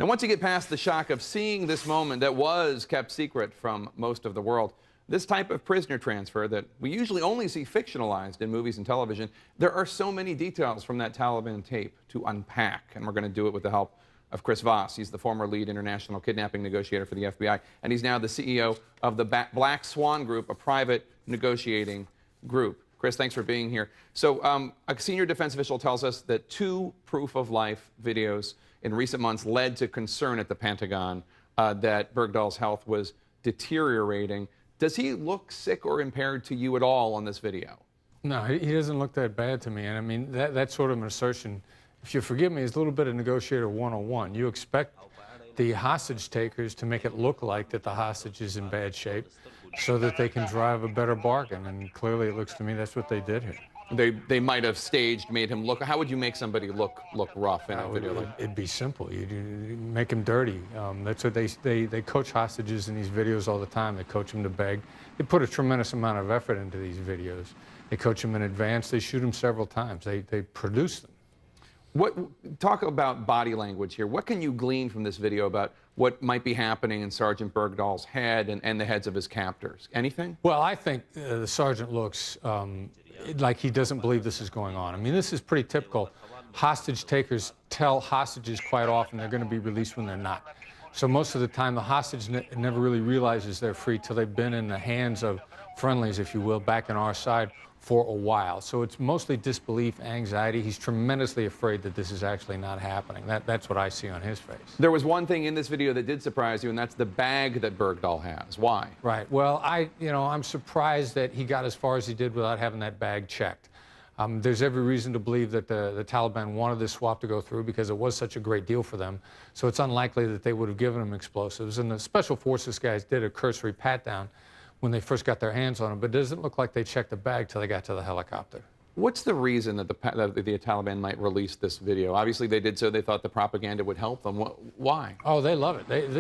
Now, once you get past the shock of seeing this moment that was kept secret from most of the world, this type of prisoner transfer that we usually only see fictionalized in movies and television, there are so many details from that Taliban tape to unpack, and we're going to do it with the help of Chris Voss. He's the former lead international kidnapping negotiator for the FBI, and he's now the CEO of the Black Swan Group, a private negotiating group. Chris, thanks for being here. So a senior defense official tells us that 2 proof-of-life videos in recent months led to concern at the Pentagon that Bergdahl's health was deteriorating. Does he look sick or impaired to you at all on this video? No, he doesn't look that bad to me. And I mean, that's sort of an assertion, if you forgive me, is a little bit of negotiator 101. You expect the hostage takers to make it look like that the hostage is in bad shape so that they can drive a better bargain. And clearly it looks to me that's what they did here. They might have made him look. How would you make somebody look rough in a video like that? It'd be simple. You make him dirty. That's what they coach hostages in these videos all the time. They coach them to beg. They put a tremendous amount of effort into these videos. They coach them in advance. They shoot them several times. They produce them. Talk about body language here. What can you glean from this video about what might be happening in Sergeant Bergdahl's head and the heads of his captors? Anything? Well, I think the sergeant looks like he doesn't believe this is going on. I mean, this is pretty typical. Hostage takers tell hostages quite often they're going to be released when they're not. So most of the time, the hostage never really realizes they're free till they've been in the hands of friendlies, if you will, back on our side for a while. So it's mostly disbelief, anxiety. He's tremendously afraid that this is actually not happening. That's what I see on his face. There was one thing in this video that did surprise you, and that's the bag that Bergdahl has. Why? Right. Well, I'm surprised that he got as far as he did without having that bag checked. There's every reason to believe that the Taliban wanted this swap to go through because it was such a great deal for them. So it's unlikely that they would have given him explosives. And the Special Forces guys did a cursory pat-down when they first got their hands on him, but it doesn't look like they checked the bag till they got to the helicopter. What's the reason that the Taliban might release this video? Obviously, they did so. They thought the propaganda would help them. Why? Oh, they love it.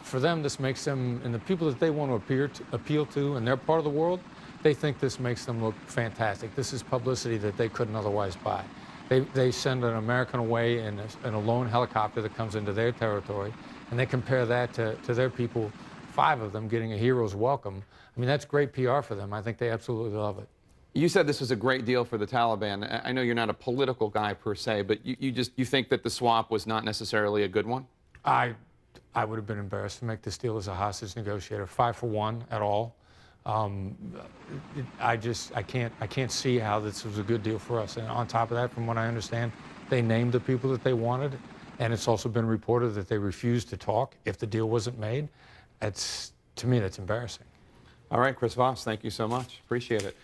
For them, this makes them, and the people that they want to appeal to in their part of the world, they think this makes them look fantastic. This is publicity that they couldn't otherwise buy. They send an American away in a lone helicopter that comes into their territory, and they compare that to their people, 5 of them getting a hero's welcome. I mean, that's great PR for them. I think they absolutely love it. You said this was a great deal for the Taliban. I know you're not a political guy per se, but you think that the swap was not necessarily a good one? I would have been embarrassed to make this deal as a hostage negotiator. 5 for 1 at all. I can't see how this was a good deal for us. And on top of that, from what I understand, they named the people that they wanted, and it's also been reported that they refused to talk if the deal wasn't made. To me, that's embarrassing. All right, Chris Voss, thank you so much. Appreciate it.